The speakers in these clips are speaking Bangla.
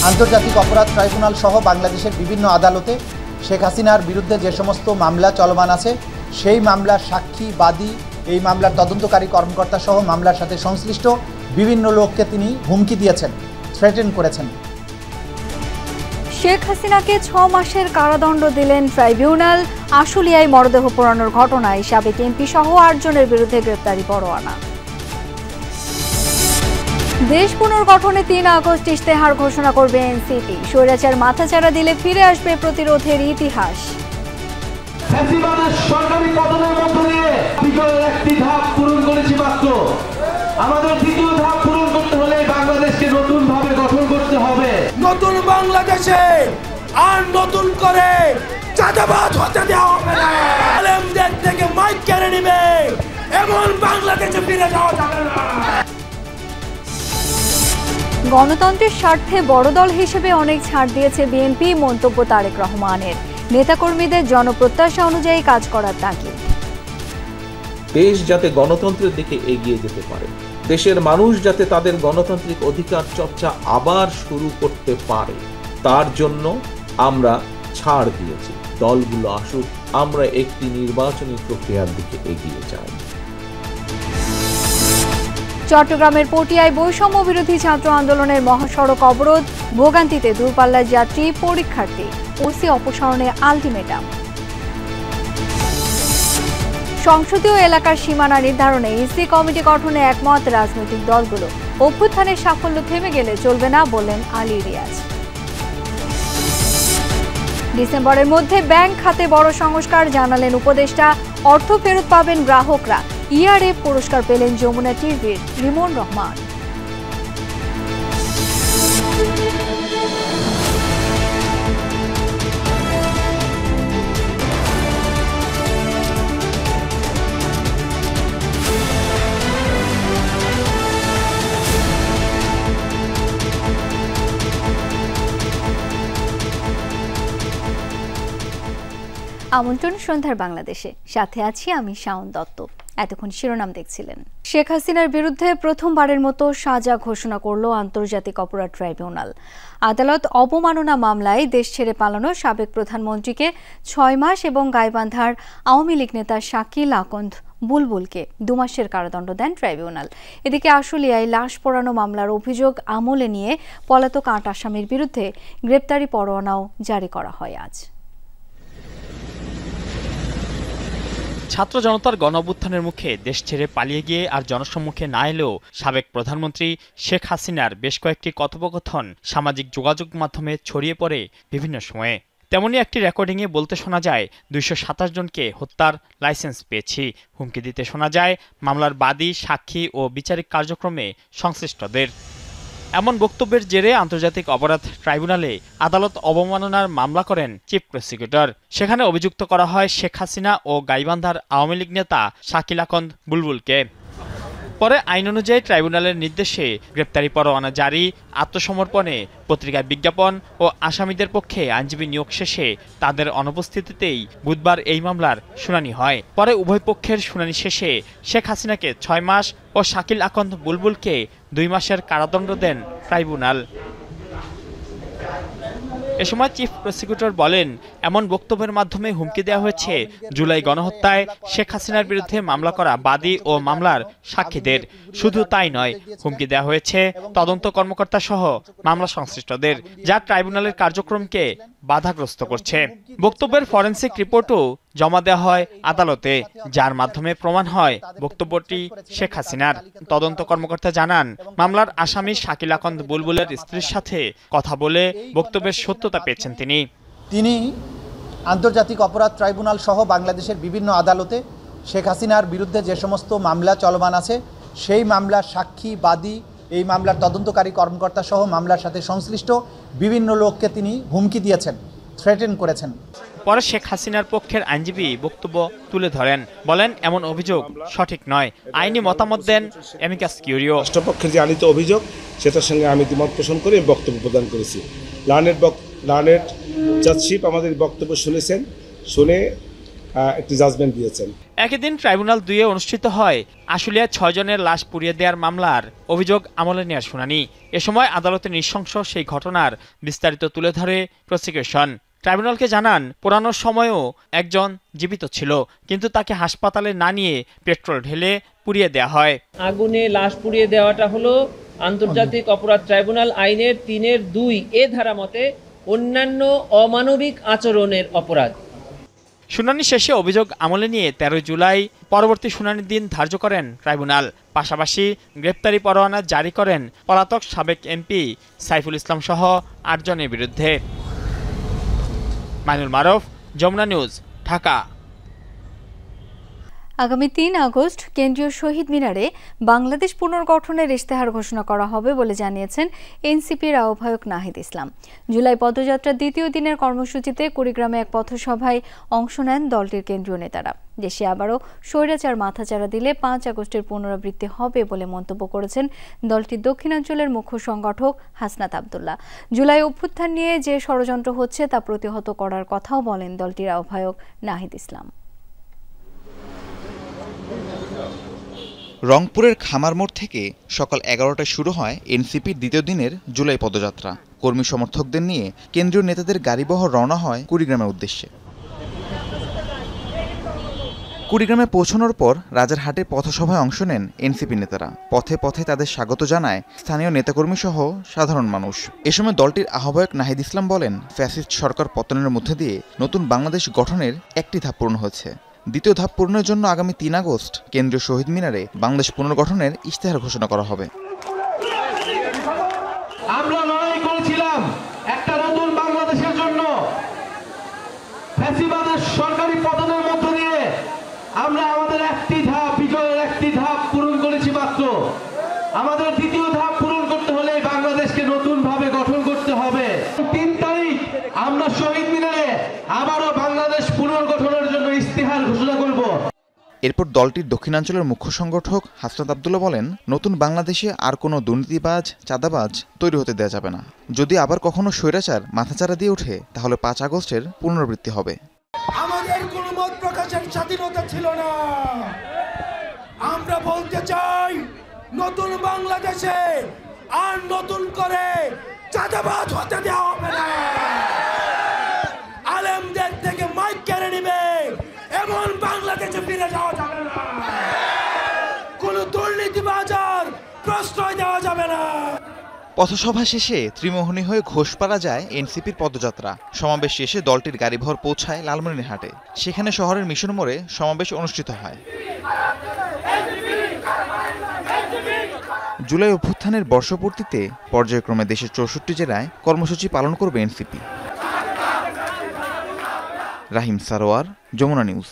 আন্তর্জাতিক অপরাধ ট্রাইব্যুনাল সহ বাংলাদেশের বিভিন্ন আদালতে শেখ হাসিনার বিরুদ্ধে যে সমস্ত মামলা চলমান আছে সেই মামলার সাক্ষী, বাদী, এই মামলার তদন্তকারী কর্মকর্তা সহ মামলার সাথে সংশ্লিষ্ট বিভিন্ন লোককে তিনি হুমকি দিয়েছেন, থ্রেটেন করেছেন। শেখ হাসিনাকে 6 মাসের কারাদণ্ড দিলেন ট্রাইব্যুনাল। আশুলিয়ায় মরদেহ পোড়ানোর ঘটনায় সাবেক এমপি সহ 8 জনের বিরুদ্ধে গ্রেপ্তারি পরোয়ানা। দেশ পুনর্গঠনে 3 আগস্ট ইশতেহার ঘোষণা করবে এনসিপি। স্বৈরাচার মাথাচাড়া দিলে ফিরে আসবে প্রতিরোধের ইতিহাস। সরকারি পতনের মধ্য দিয়ে বিজয়ের একটি ধাপ পূরণ করেছি মাত্র। আমাদের দ্বিতীয় ধাপ পূরণ করতে হলে বাংলাদেশকে নতুন ভাবে গঠন করতে হবে। নতুন বাংলাদেশে আর নতুন করে চাঁদাবাজ হতে দেওয়া হবে না। আলেমদের থেকে মাইক কেড়ে নিবে, এমন বাংলাদেশে ফিরে যাওয়া যাবে না। গণতন্ত্রের স্বার্থে বড় দল হিসেবে অনেক ছাড় দিয়েছে বিএনপি, মন্তব্য তারেক রহমানের। নেতাকর্মীদের জনপ্রত্যাশা অনুযায়ী কাজ করার তাগিদ। দেশ যাতে গণতন্ত্রের দিকে এগিয়ে যেতে পারে, দেশের মানুষ যাতে তাদের গণতান্ত্রিক অধিকার চর্চা আবার শুরু করতে পারে, তার জন্য আমরা ছাড় দিয়েছি। দলগুলো আসুক, আমরা একটি নির্বাচনী প্রক্রিয়ার দিকে এগিয়ে যাই। চট্টগ্রামের পটিয়ায় বৈষম্য বিরোধী ছাত্র আন্দোলনের মহাসড়ক অবরোধ, ভোগান্তিতে দূরপাল্লার যাত্রী, পরীক্ষার্থী। ওসি অপসারণে আলটিমেটাম। সংসদীয় এলাকার সীমানা নির্ধারণে ইসি কমিটি গঠনে একমত রাজনৈতিক দলগুলো। অভ্যুত্থানের সাফল্য থেমে গেলে চলবে না, বললেন আলী রিয়াজ। ডিসেম্বরের মধ্যে ব্যাংক খাতে বড় সংস্কার, জানালেন উপদেষ্টা। অর্থ ফেরত পাবেন গ্রাহকরা। ইআরএফ পুরস্কার পেলেন যমুনা টিভির রিমন রহমান। আমন্ত্রণ সন্ধ্যার বাংলাদেশে, সাথে আছি আমি শাওন দত্ত। এতক্ষণ শিরোনাম দেখছিলেন। শেখ হাসিনার বিরুদ্ধে প্রথমবারের মতো সাজা ঘোষণা করল আন্তর্জাতিক অপরাধ ট্রাইব্যুনাল। আদালত অবমাননা মামলায় দেশ ছেড়ে পালানো সাবেক প্রধানমন্ত্রীকে 6 মাস এবং গাইবান্ধার আওয়ামী লীগ নেতা শাকিল আকন্দ বুলবুলকে 2 মাসের কারাদণ্ড দেন ট্রাইব্যুনাল। এদিকে আশুলিয়ায় লাশ পোড়ানো মামলার অভিযোগ আমলে নিয়ে পলাতক 8 আসামির বিরুদ্ধে গ্রেপ্তারি পরোয়ানাও জারি করা হয় আজ। ছাত্র জনতার গণঅভ্যুত্থানের মুখে দেশ ছেড়ে পালিয়ে গিয়ে আর জনসম্মুখে না এলেও সাবেক প্রধানমন্ত্রী শেখ হাসিনার বেশ কয়েকটি কথোপকথন সামাজিক যোগাযোগ মাধ্যমে ছড়িয়ে পড়ে বিভিন্ন সময়ে। তেমনি একটি রেকর্ডিংয়ে বলতে শোনা যায় 227 জনকে হত্যার লাইসেন্স পেয়েছি। হুমকি দিতে শোনা যায় মামলার বাদী, সাক্ষী ও বিচারিক কার্যক্রমে সংশ্লিষ্টদের। এমন বক্তব্যের জেরে আন্তর্জাতিক অপরাধ ট্রাইব্যুনালে আদালত অবমাননার মামলা করেন চিফ প্রসিকিউটর। সেখানে অভিযুক্ত করা হয় শেখ হাসিনা ও গাইবান্ধার আওয়ামী লীগ নেতা শাকিল আকন্দ বুলবুলকে। পরে আইন অনুযায়ী ট্রাইব্যুনালের নির্দেশে গ্রেপ্তারি পরোয়ানা জারি, আত্মসমর্পণে পত্রিকায় বিজ্ঞাপন ও আসামিদের পক্ষে আইনজীবী নিয়োগ শেষে তাদের অনুপস্থিতিতেই বুধবার এই মামলার শুনানি হয়। পরে উভয় পক্ষের শুনানি শেষে শেখ হাসিনাকে 6 মাস ও শাকিল আকন্দ বুলবুলকে 2 মাসের কারাদণ্ড দেন ট্রাইব্যুনাল। এ সময় চিফ প্রসিকিউটর বলেন, এমন বক্তব্যের মাধ্যমে হুমকি দেওয়া হয়েছে জুলাই গণহত্যায় শেখ হাসিনার বিরুদ্ধে মামলা করা বাদী ও মামলার সাক্ষীদের। শুধু তাই নয়, হুমকি দেওয়া হয়েছে তদন্ত কর্মকর্তা সহ মামলা সংশ্লিষ্টদের, যা ট্রাইব্যুনালের কার্যক্রমকে বাধাগ্রস্ত করছে। বক্তব্যের ফরেনসিক রিপোর্টও জমা দেওয়া হয় আদালতে, যার মাধ্যমে প্রমাণ হয় বক্তব্যটি শেখ হাসিনার। তদন্ত কর্মকর্তা জানান, মামলার আসামি শাকিল আকন্দ বুলবুলের স্ত্রীর সাথে কথা বলে বক্তব্যের সত্যতা পেয়েছেন তিনি। আন্তর্জাতিক অপরাধ ট্রাইব্যুনাল সহ বাংলাদেশের বিভিন্ন আদালতে শেখ হাসিনার বিরুদ্ধে যে সমস্ত মামলা চলমান আছে সেই মামলার সাক্ষী, বাদী, এই মামলার তদন্তকারী কর্মকর্তা সহ মামলার সাথে সংশ্লিষ্ট বিভিন্ন লোককে তিনি হুমকি দিয়েছেন, থ্রেটেন করেছেন। পরে শেখ হাসিনার পক্ষের আইনজীবী বক্তব্য তুলে ধরেন, বলেন এমন অভিযোগ সঠিক নয়। আইনি মতামত দেন অ্যামিকাস কিউরিও। রাষ্ট্রপক্ষের যে আনিত অভিযোগ সেটার সঙ্গে আমি দ্বিমত পোষণ করে বক্তব্য প্রদান করেছি। লার্নেড জাজশিপ আমাদের বক্তব্য শুনেছেন, শুনে একটি জাজমেন্ট দিয়েছেন। একই দিন ট্রাইব্যুনাল 2-এ অনুষ্ঠিত হয় আশুলিয়ায় 6 জনের লাশ পুড়িয়ে দেওয়ার মামলার অভিযোগ আমলে নেওয়ার শুনানি। এ সময় আদালতে নৃশংস সেই ঘটনার বিস্তারিত তুলে ধরে প্রসিকিউশন। ট্রাইব্যুনালকে জানান, পোড়ানোর সময়ও একজন জীবিত ছিল, কিন্তু তাকে হাসপাতালে না নিয়ে পেট্রোল ঢেলে পুড়িয়ে দেওয়া হয়। আগুনে লাশ পুড়িয়ে দেওয়াটা হলো আন্তর্জাতিক অপরাধ ট্রাইব্যুনাল আইনের 3-2 এ ধারা মতে অন্যান্য অমানবিক আচরণের অপরাধ। শুনানি শেষে অভিযোগ আমলে নিয়ে 13 জুলাই পরবর্তী শুনানির দিন ধার্য করেন ট্রাইব্যুনাল। পাশাপাশি গ্রেপ্তারি পরোয়ানা জারি করেন পলাতক সাবেক এমপি সাইফুল ইসলাম সহ 8 জনের বিরুদ্ধে। মাইনুল মারুফ, যমুনা নিউজ, ঢাকা। আগামী 3 আগস্ট কেন্দ্রীয় শহীদ মিনারে বাংলাদেশ পুনর্গঠনের ইশতেহার ঘোষণা করা হবে বলে জানিয়েছেন এনসিপির আহ্বায়ক নাহিদ ইসলাম। জুলাই পদযাত্রার দ্বিতীয় দিনের কর্মসূচিতে কুড়িগ্রামে এক পথসভায় অংশ নেন দলটির কেন্দ্রীয় নেতারা। দেশে আবারও স্বৈরাচার মাথাচাড়া দিলে 5 আগস্টের পুনরাবৃত্তি হবে বলে মন্তব্য করেছেন দলটির দক্ষিণাঞ্চলের মুখ্য সংগঠক হাসনাত আব্দুল্লাহ। জুলাই অভ্যুত্থান নিয়ে যে ষড়যন্ত্র হচ্ছে তা প্রতিহত করার কথাও বলেন দলটির আহ্বায়ক নাহিদ ইসলাম। রংপুরের খামার মোড় থেকে সকাল 11টায় শুরু হয় এনসিপির দ্বিতীয় দিনের জুলাই পদযাত্রা। কর্মী সমর্থকদের নিয়ে কেন্দ্রীয় নেতাদের গাড়িবহর রওনা হয় কুড়িগ্রামের উদ্দেশ্যে। কুড়িগ্রামে পৌঁছানোর পর রাজারহাটে পথসভায় অংশ নেন এনসিপি নেতারা। পথে পথে তাদের স্বাগত জানায় স্থানীয় নেতাকর্মী সহ সাধারণ মানুষ। এ সময় দলটির আহ্বায়ক নাহিদ ইসলাম বলেন, ফ্যাসিস্ট সরকার পতনের মধ্যে দিয়ে নতুন বাংলাদেশ গঠনের একটি ধাপ পূর্ণ হয়েছে। দ্বিতীয় ধাপ পূরণের জন্য আগামী 3 আগস্ট কেন্দ্রীয় শহীদ মিনারে বাংলাদেশ পুনর্গঠনের ইশতেহার ঘোষণা করা হবে। আমরা লড়াই করেছিলাম একটা নতুন বাংলাদেশের জন্য। ফ্যাসিবাদের সরকারি পতনের মধ্য দিয়ে আমরা আমাদের বিজয়ের একটি ধাপ পূরণ করেছি মাত্র। আমাদের দ্বিতীয় ধাপ পূরণ করতে হলে বাংলাদেশকে নতুন ভাবে গঠন করতে হবে। 3 তারিখ আমরা শহীদ মিনারে আবারও বাংলাদেশ পুনর্গঠনের জন্য ইশতেহার ঘোষণা করব। এরপর দলটির দক্ষিণাঞ্চলের মুখ্য সংগঠক হাসনাত আব্দুল্লাহ বলেন, নতুন বাংলাদেশে আর কোনো দুর্নীতিবাজ, চাঁদাবাজ তৈরি হতে দেওয়া যাবে না। যদি আবার কখনো স্বৈরাচার মাথাচাড়া দিয়ে ওঠে, তাহলে 5 আগস্টের পুনরাবৃত্তি হবে। আমাদের কোনো মত প্রকাশের স্বাধীনতা ছিল না। আমরা বলতে চাই, নতুন বাংলাদেশে আর নতুন করে চাঁদাবাজ হতে দেওয়া হবে না। আলেমদের থেকে মাইক কেড়ে নিবে এমন বাংলাদেশে ফিরে যাওয়া যাবে না। কোনো দুর্নীতিবাজ আর প্রশ্রয় দেওয়া যাবে না। পথসভা শেষে ত্রিমোহনী হয়ে ঘোষপাড়া যায় এনসিপির পদযাত্রা। সমাবেশ শেষে দলটির গাড়িবহর পৌঁছায় লালমনিরহাটে। সেখানে শহরের মিশন মোড়ে সমাবেশ অনুষ্ঠিত হয়। জুলাই অভ্যুত্থানের বর্ষপূর্তিতে পর্যায়ক্রমে দেশের 64 জেলায় কর্মসূচি পালন করবে এনসিপি। রাহিম সারোয়ার, যমুনা নিউজ।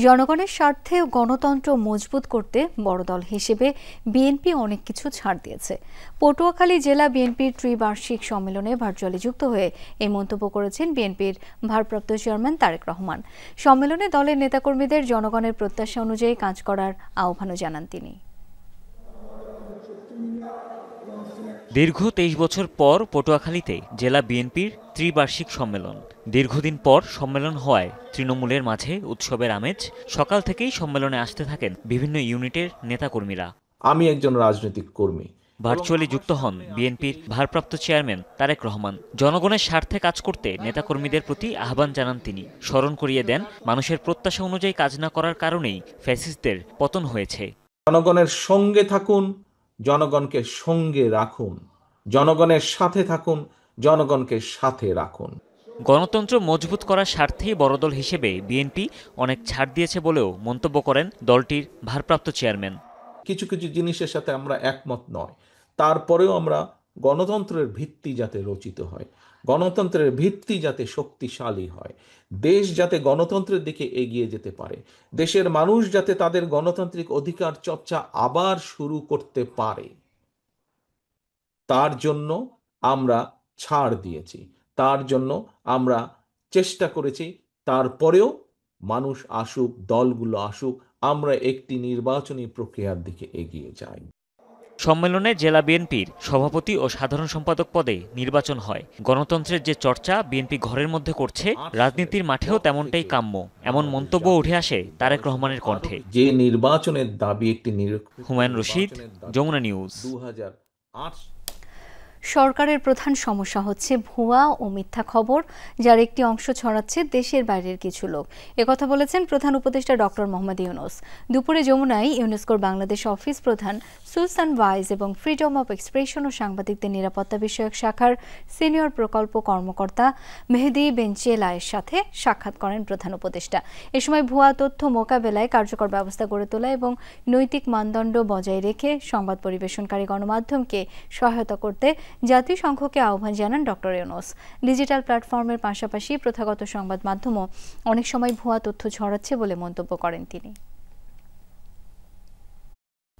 জনগণের স্বার্থে গণতন্ত্র মজবুত করতে বড় দল হিসেবে বিএনপি অনেক কিছু ছাড় দিয়েছে। পটুয়াখালী জেলা বিএনপির ত্রিবার্ষিক সম্মেলনে ভার্চুয়ালি যুক্ত হয়ে এই মন্তব্য করেছেন বিএনপির ভারপ্রাপ্ত চেয়ারম্যান তারেক রহমান। সম্মেলনে দলের নেতাকর্মীদের জনগণের প্রত্যাশা অনুযায়ী কাজ করার আহ্বানও জানান তিনি। দীর্ঘ 23 বছর পর পটুয়াখালীতে জেলা বিএনপির ত্রিবার্ষিক সম্মেলন। দীর্ঘদিন পর সম্মেলন হওয়ায় তৃণমূলের মাঝে উৎসবের আমেজ। সকাল থেকেই সম্মেলনে আসতে থাকেন বিভিন্ন ইউনিটের নেতাকর্মীরা। আমি একজন রাজনৈতিক কর্মী। ভার্চুয়ালি যুক্ত হন বিএনপির ভারপ্রাপ্ত চেয়ারম্যান তারেক রহমান। জনগণের স্বার্থে কাজ করতে নেতাকর্মীদের প্রতি আহ্বান জানান তিনি। স্মরণ করিয়ে দেন, মানুষের প্রত্যাশা অনুযায়ী কাজ না করার কারণেই ফ্যাসিস্টদের পতন হয়েছে। জনগণের সঙ্গে থাকুন, জনগণকে সঙ্গে রাখুন, জনগণের সাথে থাকুন, জনগণকে সাথে রাখুন। গণতন্ত্র মজবুত করার স্বার্থেই বড়দল হিসেবে বিএনপি অনেক ছাড় দিয়েছে বলেও মন্তব্য করেন দলটির ভারপ্রাপ্ত চেয়ারম্যান। কিছু কিছু জিনিসের সাথে আমরা একমত নয়, তারপরেও আমরা গণতন্ত্রের ভিত্তি যাতে রচিত হয়, গণতন্ত্রের ভিত্তি যাতে শক্তিশালী হয়, দেশ যাতে গণতন্ত্রের দিকে এগিয়ে যেতে পারে, দেশের মানুষ যাতে তাদের গণতান্ত্রিক অধিকার চর্চা আবার শুরু করতে পারে, তার জন্য আমরা ছাড় দিয়েছি, তার জন্য আমরা চেষ্টা করেছি। তারপরেও মানুষ আসুক, দলগুলো আসুক, আমরা একটি নির্বাচনী প্রক্রিয়ার দিকে এগিয়ে যাই। সম্মেলনে জেলা বিএনপির সভাপতি ও সাধারণ সম্পাদক পদে নির্বাচন হয়। গণতন্ত্রের যে চর্চা বিএনপি ঘরের মধ্যে করছে, রাজনীতির মাঠেও তেমনটাই কাম্য, এমন মন্তব্য উঠে আসে তারেক রহমানের কণ্ঠে। যে নির্বাচনের দাবি একটি হুমায়ুন রশিদ, যমুনা নিউজ। 2008 সরকারের প্রধান সমস্যা হচ্ছে ভুয়া ও মিথ্যা খবর, যার একটি অংশ ছড়াচ্ছে দেশের বাইরের কিছু লোক। একথা বলেছেন প্রধান উপদেষ্টা ডক্টর মোহাম্মদ ইউনূস। দুপুরে যমুনায় ইউনেস্কোর বাংলাদেশ অফিস প্রধান সুসান ওয়াইজ এবং ফ্রিডম অফ এক্সপ্রেশন ও সাংবাদিকদের নিরাপত্তা বিষয়ক শাখার সিনিয়র প্রকল্প কর্মকর্তা মেহেদী বেনচেলায়ের সাথে সাক্ষাৎ করেন প্রধান উপদেষ্টা। এ সময় ভুয়া তথ্য মোকাবেলায় কার্যকর ব্যবস্থা গড়ে তোলা এবং নৈতিক মানদণ্ড বজায় রেখে সংবাদ পরিবেশনকারী গণমাধ্যমকে সহায়তা করতে জাতিসংঘকে আহ্বান জানান ডক্টর ইউনূস। ডিজিটাল প্ল্যাটফর্মের পাশাপাশি প্রথাগত সংবাদ মাধ্যমও অনেক সময় ভুয়া তথ্য ছড়াচ্ছে বলে মন্তব্য করেন তিনি।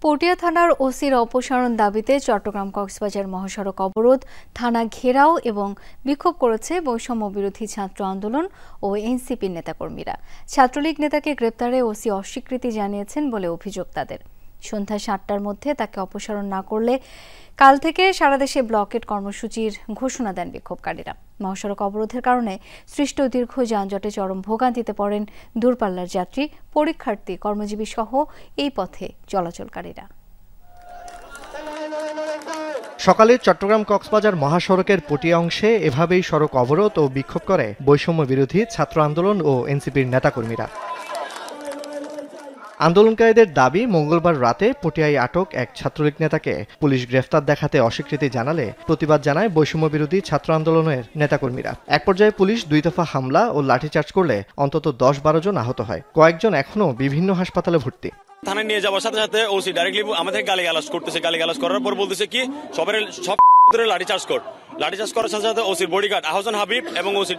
পটিয়া থানার ওসির অপসারণ দাবিতে চট্টগ্রাম কক্সবাজার মহাসড়ক অবরোধ, থানা ঘেরাও এবং বিক্ষোভ করেছে বৈষম্য বিরোধী ছাত্র আন্দোলন ও এনসিপির নেতাকর্মীরা। ছাত্রলীগ নেতাকে গ্রেপ্তারে ওসি অস্বীকৃতি জানিয়েছেন বলে অভিযোগ তাদের। সন্ধ্যা ৭টার মধ্যে তাকে অপসারণ না করলে কাল থেকে সারা দেশে ব্লকেট কর্মসূচির ঘোষণা দেন বিক্ষোভকারীরা। মহাসড়ক অবরোধের কারণে সৃষ্ট দীর্ঘ যানজটে চরম ভোগান্তিতে পড়েন দূরপাল্লার যাত্রী, পরীক্ষার্থী, কর্মজীবী সহ এই পথে চলাচলকারীরা। সকালে চট্টগ্রাম কক্সবাজার মহাসড়কের পটিয়া অংশে এভাবেই সড়ক অবরোধ ও বিক্ষোভ করে বৈষম্য বিরোধী ছাত্র আন্দোলন ও এনসিপির নেতাকর্মীরা। আন্দোলনকারীদের দাবি, মঙ্গলবার রাতে পটিয়ায় আটক এক ছাত্রলীগ নেতাকে পুলিশ গ্রেফতার দেখাতে অস্বীকৃতি জানালে প্রতিবাদ জানায় বৈষম্য বিরোধী ছাত্র আন্দোলনের নেতাকর্মীরা। এক পর্যায়ে পুলিশ 2 দফা হামলা ও লাঠিচার্জ করলে অন্তত 10-12 জন আহত হয়। কয়েকজন এখনও বিভিন্ন হাসপাতালে ভর্তি। থানায় নিয়ে যাওয়ার সাথে সাথে ওসি ডাইরেক্টলি আমাদের গালিগালাজ করতেছে। গালিগালাজ করার পর বলতেছে কি সব লাঠিচার্জ কর। লাঠিচার্জ করার সাথে সাথে ওসির বডিগার্ড আহসান হাবিব এবং ওসির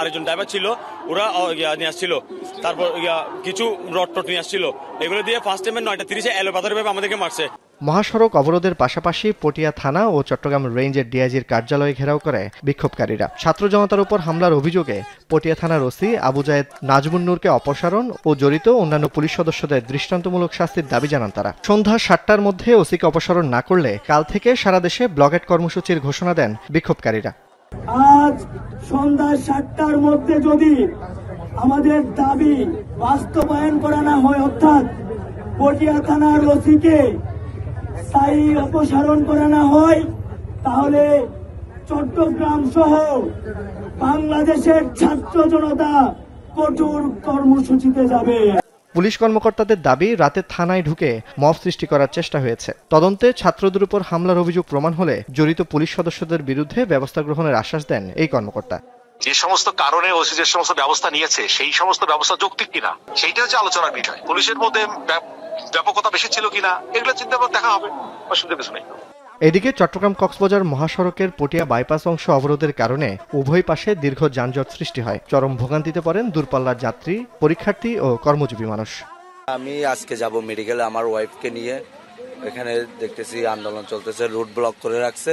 আরেকজন ড্রাইভার ছিল, ওরা নিয়ে আসছিল। তারপর কিছু রড টট নিয়ে আসছিল। এগুলো দিয়ে ফার্স্ট টাইমে 9:30 এলোপাতারিভাবে আমাদেরকে মারছে। মহাসড়ক অবরোধের পাশাপাশি পটিয়া থানা ও চট্টগ্রাম রেঞ্জের ডিআইজির কার্যালয়ে ঘেরাও করে বিক্ষোভকারীরা। ছাত্র জনতার উপর হামলার অভিযোগে পটিয়া থানার ওসি আবু জায়েদ নাজমুন নূরকে অপসারণ ও জড়িত অন্যান্য পুলিশ সদস্যদের দৃষ্টান্তমূলক শাস্তির দাবি জানান তারা। সন্ধ্যা ৭টার মধ্যে ওসিকে অপসারণ না করলে কাল থেকে সারা দেশে ব্লকেট কর্মসূচির ঘোষণা দেন বিক্ষোভকারীরা। আজ সন্ধ্যা ৭টার মধ্যে যদি আমাদের দাবি বাস্তবায়ন করা না হয়, অর্থাৎ পটিয়া থানার ওসিকে স্থায়ী অপসারণ করা না হয়, তাহলে চট্টগ্রাম সহ বাংলাদেশের ছাত্র জনতা কঠোর কর্মসূচিতে যাবে। পুলিশ কর্মকর্তাদের দাবি, রাতে থানায় ঢুকে মব সৃষ্টি করার চেষ্টা হয়েছে। তদন্তে ছাত্রদের উপর হামলার অভিযোগ প্রমাণ হলে জড়িত পুলিশ সদস্যদের বিরুদ্ধে ব্যবস্থা গ্রহণের আশ্বাস দেন এই কর্মকর্তা। যে সমস্ত কারণে ওসি যে সমস্ত ব্যবস্থা নিয়েছে সেই সমস্ত ব্যবস্থা যৌক্তিক কিনা সেইটা হচ্ছে আলোচনার বিষয়। পুলিশের মধ্যে ব্যাপকতা বেশি ছিল কিনা এগুলো চিন্তা করে দেখা হবে, অসুবিধা কিছু নেই। এদিকে চট্টগ্রাম কক্সবাজার মহাসড়কের পটিয়া বাইপাস অংশ অবরোধের কারণে উভয় পাশে দীর্ঘ যানজট সৃষ্টি হয়। চরম ভোগান্তিতে পড়েন দূরপাল্লার যাত্রী, পরীক্ষার্থী ও কর্মজীবী মানুষ। আমি আজকে যাব মেডিকেলে আমার ওয়াইফকে নিয়ে। এখানে দেখতেছি আন্দোলন চলতেছে, রুট ব্লক করে রাখছে,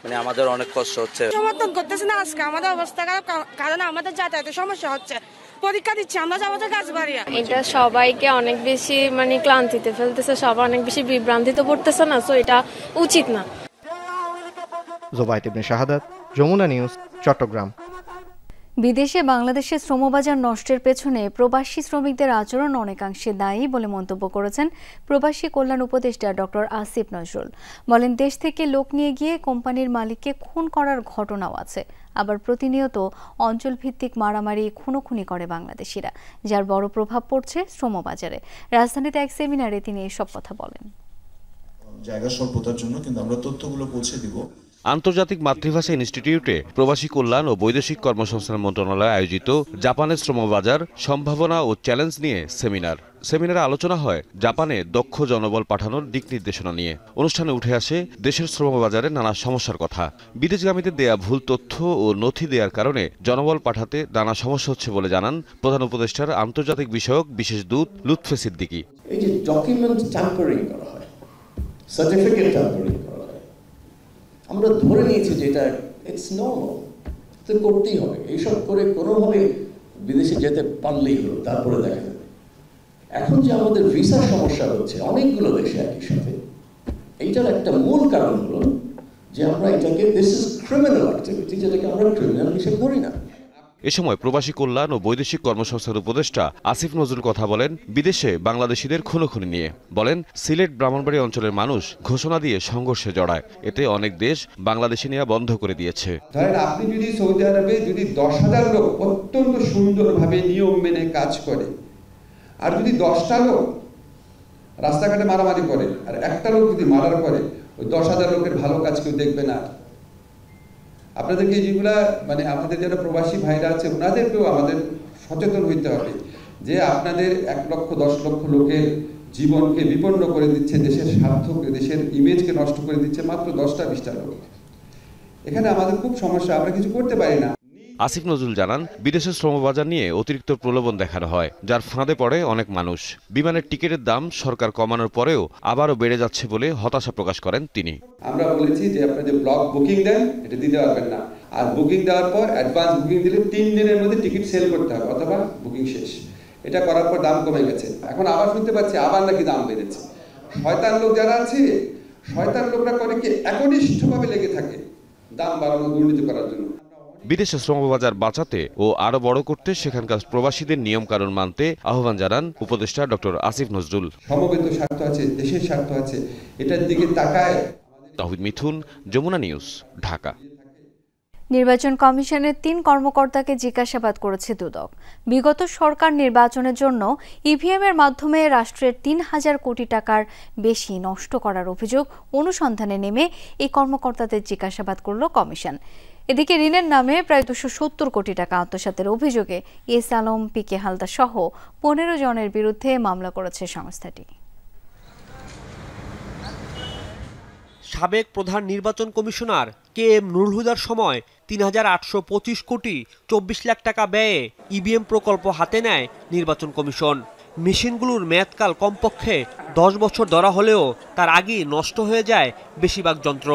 মানে আমাদের অনেক কষ্ট হচ্ছে। সমর্থন করতেছে না আজকে আমাদের অবস্থা খারাপ, কারণ আমাদের যাতায়াতের সমস্যা হচ্ছে। পরীক্ষা দিচ্ছি, আমরা যাবো গাছবাড়িয়া। এটা সবাইকে অনেক বেশি ক্লান্তিতে ফেলতেছে, সবাই অনেক বেশি বিভ্রান্তিতে পড়তেছে না, সো এটা উচিত না। জোবায়েত ইবনে শাহাদাত, যমুনা নিউজ, চট্টগ্রাম। বিদেশে বাংলাদেশের শ্রমবাজার নষ্টের পেছনে প্রবাসী শ্রমিকদের আচরণ অনেকাংশে দায়ী বলে মন্তব্য করেছেন প্রবাসী কল্যাণ উপদেষ্টা ডক্টর আসিফ নজরুল। বলেন, দেশ থেকে লোক নিয়ে গিয়ে কোম্পানির মালিককে খুন করার ঘটনাও আছে। আবার প্রতিনিয়ত অঞ্চলভিত্তিক মারামারি, খুনোখুনি করে বাংলাদেশিরা, যার বড় প্রভাব পড়ছে শ্রমবাজারে। রাজধানীতে এক সেমিনারে তিনি এসব কথা বলেন। জায়গা স্বল্পতার জন্য কিন্তু আমরা তথ্যগুলো পৌঁছে দিব। আন্তর্জাতিক মাতৃভাষা ইনস্টিটিউটে প্রবাসী কল্যাণ ও বৈদেশিক কর্মসংস্থান মন্ত্রণালয় আয়োজিত জাপানের শ্রমবাজার সম্ভাবনা ও চ্যালেঞ্জ নিয়ে সেমিনারে আলোচনা হয় জাপানে দক্ষ জনবল পাঠানোর দিক নির্দেশনা নিয়ে। অনুষ্ঠানে উঠে আসে দেশের শ্রমবাজারে নানা সমস্যার কথা। বিদেশগামীদের দেয়া ভুল তথ্য ও নথি দেওয়ার কারণে জনবল পাঠাতে নানা সমস্যা হচ্ছে বলে জানান প্রধান উপদেষ্টার আন্তর্জাতিক বিষয়ক বিশেষ দূত লুৎফে সিদ্দিকী। এই যে ডকুমেন্ট ট্যাম্পারিং করা হয়, সার্টিফিকেট ট্যাম্পারিং করা হয়, আমরা ধরে নিয়েছি যে এটা ইটস নরমাল, তো করতেই হবে। এইসব করে কোনোভাবে বিদেশে যেতে পারলেই হলো, তারপরে দেখা যাবে। এখন যে আমাদের ভিসার সমস্যা হচ্ছে অনেকগুলো দেশে একই সাথে, এইটার একটা মূল কারণ হলো যে আমরা এটাকে দিস ইজ ক্রিমিনাল অ্যাক্টিভিটি, যেটাকে আমরা ক্রিমিনাল হিসেবে ধরি না। এ সময় প্রবাসী কল্যাণ ও বৈদেশিক কর্মসংস্থান উপদেষ্টা আসিফ নজরুল কথা বলেন বিদেশে বাংলাদেশিদের খুনোখুনি নিয়ে। বলেন সিলেট ব্রাহ্মণবাড়িয়া অঞ্চলের মানুষ ঘোষণা দিয়ে সংঘর্ষে জড়ায়, এতে অনেক দেশ বাংলাদেশি নেওয়া বন্ধ করে দিয়েছে। ধরেন আপনি যদি সৌদি আরবে যদি 10,000 লোক অত্যন্ত সুন্দরভাবে নিয়ম মেনে কাজ করে, আর যদি 10টা লোক রাস্তাঘাটে মারামারি করে, আর একটা লোক যদি মার্ডার করে, ওই 10,000 লোকের ভালো কাজ কেউ দেখবে না। আপনাদেরকে যেগুলা মানে আমাদের যারা প্রবাসী ভাইরা আছে ওনাদেরকেও আমাদের সচেতন হইতে হবে যে আপনাদের 1 লক্ষ 10 লক্ষ লোকের জীবনকে বিপন্ন করে দিচ্ছে, দেশের স্বার্থকে, দেশের ইমেজকে নষ্ট করে দিচ্ছে মাত্র 10টা 20টা লোক। এখানে আমাদের খুব সমস্যা, আমরা কিছু করতে পারি না। আসিফ নজরুল জানান বিদেশের শ্রমবাজার নিয়ে অতিরিক্ত প্রলোভন দেখানো হয়, যার ফাঁদে পড়ে অনেক মানুষ। বিমানের টিকিটের দাম সরকার কমানোর পরেও আবারও বেড়ে যাচ্ছে বলে হতাশা প্রকাশ করেন তিনি। আমরা বলেছি যে আপনারা যে ব্লক বুকিং দেন এটা দিতে পারবেন না, আর বুকিং দেওয়ার পর অ্যাডভান্স বুকিং দিলে 3 দিনের মধ্যে টিকিট সেল করতে হবে অথবা বুকিং শেষ। এটা করার পর দাম কমে গেছে, এখন আবার শুনতে পাচ্ছি আবার নাকি দাম বেড়েছে। শয়তান লোক যারা আছে, শয়তান লোকরা করে কি একনিষ্ঠভাবে লেগে থাকে দাম বাড়ানো, দুর্নীতি করার জন্য। বিদেশে শ্রমবাজার বাঁচাতে ও আরো বড় করতে সেখানকার প্রবাসীদের নিয়ম কানুন মানতে আহ্বান জানান উপদেষ্টা ডক্টর আসিফ নজরুল। সমবেত স্বার্থ আছে, দেশের স্বার্থ আছে, এটার দিকে তাকায়। তাহিদ মিথুন, যমুনা নিউজ, ঢাকা। নির্বাচন কমিশনের 3 কর্মকর্তাকে জিজ্ঞাসাবাদ করেছে দুদক। বিগত সরকার নির্বাচনের জন্য ইভিএম এর মাধ্যমে রাষ্ট্রের 3,000 কোটি টাকার বেশি নষ্ট করার অভিযোগ অনুসন্ধানে নেমে এই কর্মকর্তাদের জিজ্ঞাসাবাদ করল কমিশন। এদিকে ঋণের নামে প্রায় 270 কোটি টাকা আত্মসাতের অভিযোগে এস আলম, পিকে হালদার সহ 15 জনের বিরুদ্ধে মামলা করেছে সংস্থাটি। সাবেক প্রধান নির্বাচন কমিশনার কে এম নুরুল হুদার সময় 3,825 কোটি 24 লাখ টাকা ব্যয়ে ইভিএম প্রকল্প হাতে নেয় নির্বাচন কমিশন। মেশিনগুলোর মেয়াদকাল কমপক্ষে 10 বছর ধরা হলেও তার আগেই নষ্ট হয়ে যায় বেশিরভাগ যন্ত্র।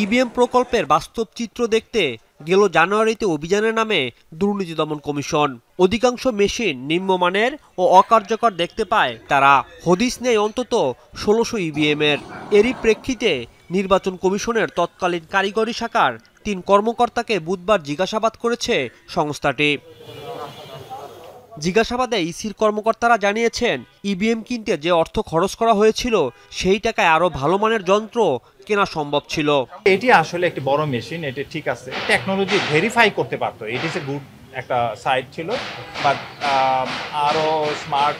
ইভিএম প্রকল্পের বাস্তব চিত্র দেখতে গেল জানুয়ারিতে অভিযানের নামে দুর্নীতি দমন কমিশন। অধিকাংশ মেশিন নিম্নমানের ও অকার্যকর দেখতে পায় তারা। হদিস নেই অন্তত 1600 ইভিএম এর। এরই প্রেক্ষিতে নির্বাচন কমিশনের তৎকালীন কারিগরি শাখার 3 কর্মকর্তাকে বুধবার জিজ্ঞাসাবাদ করেছে সংস্থাটি। জিজ্ঞাসাবাদে ইসির কর্মকর্তারা জানিয়েছেন ইভিএম কিনতে যে অর্থ খরচ করা হয়েছিল সেই টাকায় আরো ভালো মানের যন্ত্র কেনা সম্ভব ছিল। এটি আসলে একটি বড় মেশিন, এটি ঠিক আছে, টেকনোলজি ভেরিফাই করতে পারতো, এটি ইজ এ গুড একটা সাইট ছিল, বাট আরো স্মার্ট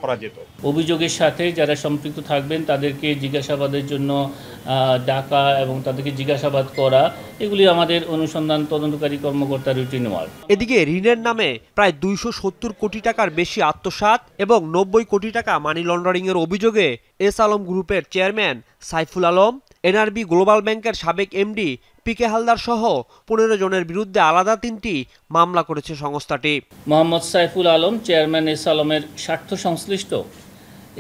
করা যেত। অভিযোগের সাথে যারা সম্পৃক্ত থাকবেন তাদেরকে জিজ্ঞাসাবাদের জন্য ডাকা এবং তাদেরকে জিজ্ঞাসাবাদ করা, এগুলি আমাদের অনুসন্ধান তদন্তকারী কর্মকর্তার রুটিন ওয়ার্ক। এদিকে ঋণের নামে প্রায় 270 কোটি টাকার বেশি আত্মসাৎ এবং 90 কোটি টাকা মানি লন্ডারিং এর অভিযোগে এস আলম গ্রুপের chairman Saiful Alam, NRB global ব্যাংকের সাবেক এমডি পিকে হালদার সহ 15 জনের বিরুদ্ধে আলাদা 3টি মামলা করেছে সংস্থাটি। মোহাম্মদ সাইফুল আলম চেয়ারম্যান এস আলমের স্বার্থ সংশ্লিষ্ট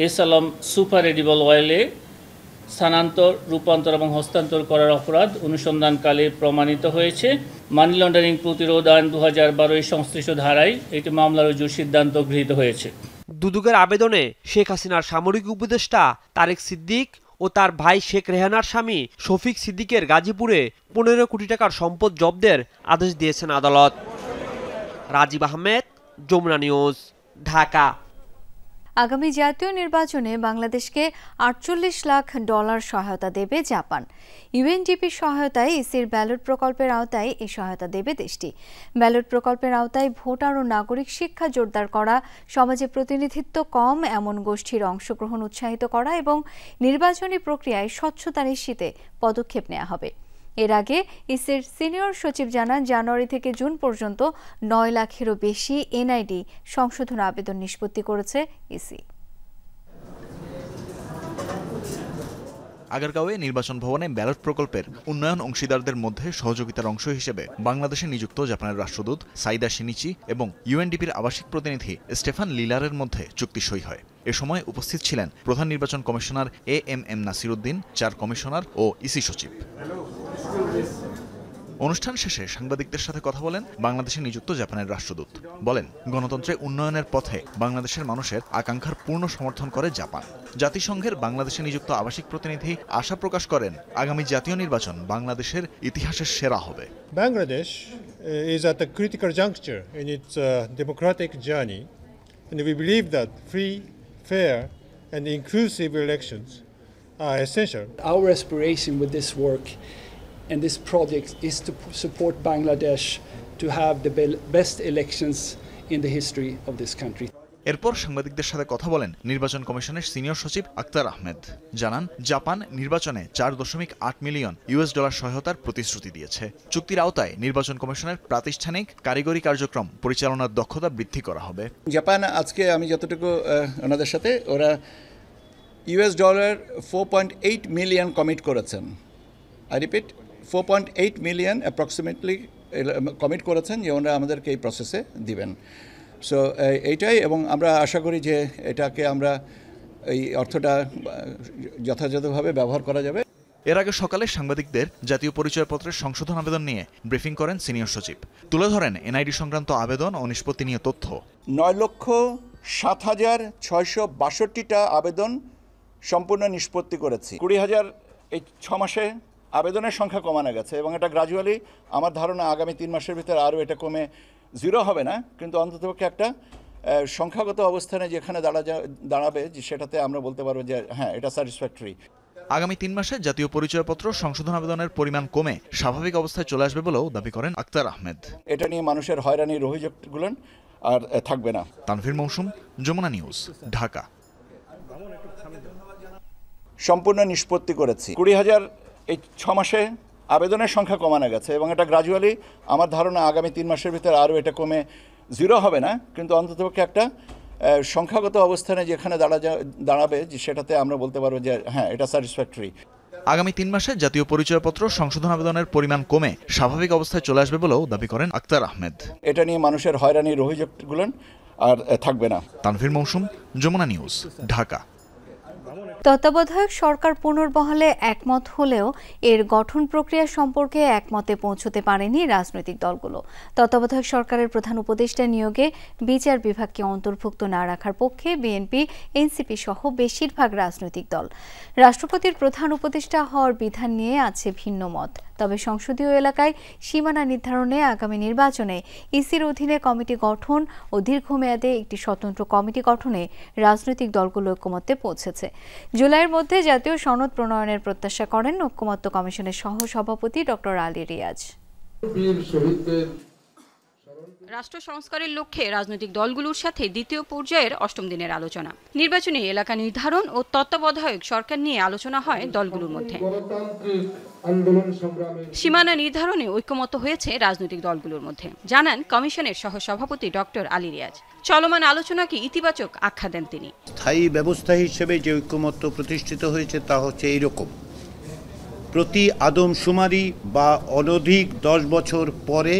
এস আলম সুপার এডিবল অয়েলে স্থানান্তর, রূপান্তর এবং হস্তান্তর করার অপরাধ অনুসন্ধানকালে প্রমাণিত হয়েছে। মানি লন্ডারিং প্রতিরোধ আইন 2012 সংশ্লিষ্ট ধারায় একটি মামলা রুজুর সিদ্ধান্ত গৃহীত হয়েছে। দুদকের আবেদনে শেখ হাসিনার সামরিক উপদেষ্টা তারেক সিদ্দিক ও তার ভাই শেখ রেহানার স্বামী শফিক সিদ্দিকের গাজীপুরে 15 কোটি টাকার সম্পদ জব্দের আদেশ দিয়েছেন আদালত। রাজীব আহমেদ, যমুনা নিউজ, ঢাকা। আগামী জাতীয় নির্বাচনে বাংলাদেশকে $48 লাখ সহায়তা দেবে জাপান। ইউএনডিপির সহায়তায় ইসির ব্যালট প্রকল্পের আওতায় এই সহায়তা দেবে দেশটি। ব্যালট প্রকল্পের আওতায় ভোটার ও নাগরিক শিক্ষা জোরদার করা, সমাজে প্রতিনিধিত্ব কম এমন গোষ্ঠীর অংশগ্রহণ উৎসাহিত করা এবং নির্বাচনী প্রক্রিয়ায় স্বচ্ছতা নিশ্চিতে পদক্ষেপ নেওয়া হবে। এর আগে ইসির সিনিয়র সচিব জানান, জানুয়ারি থেকে জুন পর্যন্ত 9 লাখেরও বেশি এনআইডি সংশোধন আবেদন নিষ্পত্তি করেছে ইসি। আগারগাঁওয়ে নির্বাচন ভবনে ব্যালট প্রকল্পের উন্নয়ন অংশীদারদের মধ্যে সহযোগিতার অংশ হিসেবে বাংলাদেশে নিযুক্ত জাপানের রাষ্ট্রদূত সাইদা শিনিচি এবং ইউএনডিপির আবাসিক প্রতিনিধি স্টেফান লিলারের মধ্যে চুক্তি সই হয়। এ সময় উপস্থিত ছিলেন প্রধান নির্বাচন commissioner AMM Nasir Uddin, 4 commissioner ও ইসি সচিব। অনুষ্ঠান শেষে সাংবাদিকদের সাথে কথা বলেন বাংলাদেশে নিযুক্ত জাপানের রাষ্ট্রদূত। বলেন, গণতন্ত্রে উন্নয়নের পথে বাংলাদেশের মানুষের আকাঙ্ক্ষার পূর্ণ সমর্থন করে জাপান। জাতিসংঘের বাংলাদেশে নিযুক্ত আবাসিক প্রতিনিধি আশা প্রকাশ করেন, আগামী জাতীয় নির্বাচন বাংলাদেশের ইতিহাসের সেরা হবে। Bangladesh is at a critical juncture in its democratic journey, and we believe that free, fair, and inclusive elections are essential. Our aspiration with this work and this project is to support Bangladesh to have the best elections in the history of this country. এরপর সাংবাদিকদের সাথে কথা বলেন নির্বাচন কমিশনের সিনিয়র সচিব আক্তার আহমেদ। জানান, জাপান নির্বাচনে $4.8 মিলিয়ন সহায়তার প্রতিশ্রুতি দিয়েছে। চুক্তির আওতায় নির্বাচন কমিশনের প্রাতিষ্ঠানিক কারিগরি কার্যক্রম পরিচালনার দক্ষতা বৃদ্ধি করা হবে। জাপান আজকে আমি যতটুকু ওনাদের সাথে, ওরা $4.8 মিলিয়ন কমিট করেছেন। I repeat, 4.8 million approximately commit করেছেন যে ওনারা আমাদেরকে এই প্রসেসে দিবেন। সো এইটাই, এবং আমরা আশা করি যে এটাকে আমরা এই অর্থটা যথাযথভাবে ব্যবহার করা যাবে। এর আগে সকালে সাংবাদিকদের জাতীয় পরিচয়পত্রের সংশোধন আবেদন নিয়ে ব্রিফিং করেন সিনিয়র সচিব। তুলে ধরেন এনআইডি সংক্রান্ত আবেদন ও নিষ্পত্তি নিয়ে তথ্য। 9,07,662টা আবেদন সম্পূর্ণ নিষ্পত্তি করেছি। 20,000 এই 6 মাসে আবেদনের সংখ্যা কমানো গেছে, এবং এটা গ্র্যাজুয়ালি আমার ধারণা আগামী 3 মাসের ভিতরে আরও এটা কমে 0 হবে না, কিন্তু অন্ততপক্ষে একটা সংখ্যাগত অবস্থানে যেখানে দাঁড়াবে যে সেটাতে আমরা বলতে পারবো যে হ্যাঁ, এটা স্যাটিসফ্যাক্টরি। আগামী 3 মাসে জাতীয় পরিচয়পত্র সংশোধন আবেদনের পরিমাণ কমে স্বাভাবিক অবস্থায় চলে আসবে বলেও দাবি করেন আক্তার আহমেদ। এটা নিয়ে মানুষের হয়রানির অভিযোগগুলো আর থাকবে না। তানভীর মৌসুম, যমুনা নিউজ, ঢাকা। সম্পূর্ণ নিষ্পত্তি করেছি। 20,000 এই 6 মাসে আবেদনের সংখ্যা কমানো গেছে, এবং এটা গ্র্যাজুয়ালি আমার ধারণা আগামী 3 মাসের ভিতরে আরও এটা কমে 0 হবে না, কিন্তু অন্ততপক্ষে একটা সংখ্যাগত অবস্থানে যেখানে দাঁড়াবে যে সেটাতে আমরা বলতে পারবো যে হ্যাঁ, এটা স্যাটিসফ্যাক্টরি। আগামী 3 মাসে জাতীয় পরিচয়পত্র সংশোধন আবেদনের পরিমাণ কমে স্বাভাবিক অবস্থায় চলে আসবে বলেও দাবি করেন আক্তার আহমেদ। এটা নিয়ে মানুষের হয়রানির অভিযোগগুলো আর থাকবে না। তানভীর মৌসুম, যমুনা নিউজ, ঢাকা। তত্ত্বাবধায়ক সরকার পুনর্বহালে একমত হলেও এর গঠন প্রক্রিয়া সম্পর্কে একমতে পৌঁছতে পারেনি রাজনৈতিক দলগুলো। তত্ত্বাবধায়ক সরকারের প্রধান উপদেষ্টা নিয়োগে বিচার বিভাগকে অন্তর্ভুক্ত না রাখার পক্ষে বিএনপি, এনসিপি সহ বেশিরভাগ রাজনৈতিক দল। রাষ্ট্রপতির প্রধান উপদেষ্টা হওয়ার বিধান নিয়ে আছে ভিন্ন মত। তবে সংসদীয় এলাকায় সীমানা নির্ধারণে আগামী নির্বাচনে ইসির অধীনে কমিটি গঠন ও দীর্ঘমেয়াদে একটি স্বতন্ত্র কমিটি গঠনে রাজনৈতিক দলগুলো ঐক্যমত্যে পৌঁছেছে। জুলাইয়ের মধ্যে জাতীয় সনদ প্রণয়নের প্রত্যাশা করেন ঐক্যমত্য কমিশনের সহ-সভাপতি ডক্টর আলী রিয়াজ। রাষ্ট্র সংস্কারের লক্ষ্যে রাজনৈতিক দলগুলোর সাথে দ্বিতীয় পর্যায়ের 8ম দিনের আলোচনা। নির্বাচনী এলাকা নির্ধারণ ও তত্ত্বাবধায়ক সরকার নিয়ে আলোচনা হয় দলগুলোর মধ্যে। সীমানা নির্ধারণে ঐক্যমত্য হয়েছে রাজনৈতিক দলগুলোর মধ্যে, জানান কমিশনের সহ-সভাপতি ডক্টর আলী রিয়াজ। চলমান আলোচনাকে ইতিবাচক আখ্যা দেন তিনি। স্থায়ী ব্যবস্থা হিসেবে যে ঐক্যমত্য প্রতিষ্ঠিত হয়েছে তা হচ্ছে এইরকম: প্রতি আদমশুমারি বা অনধিক 10 বছর পরে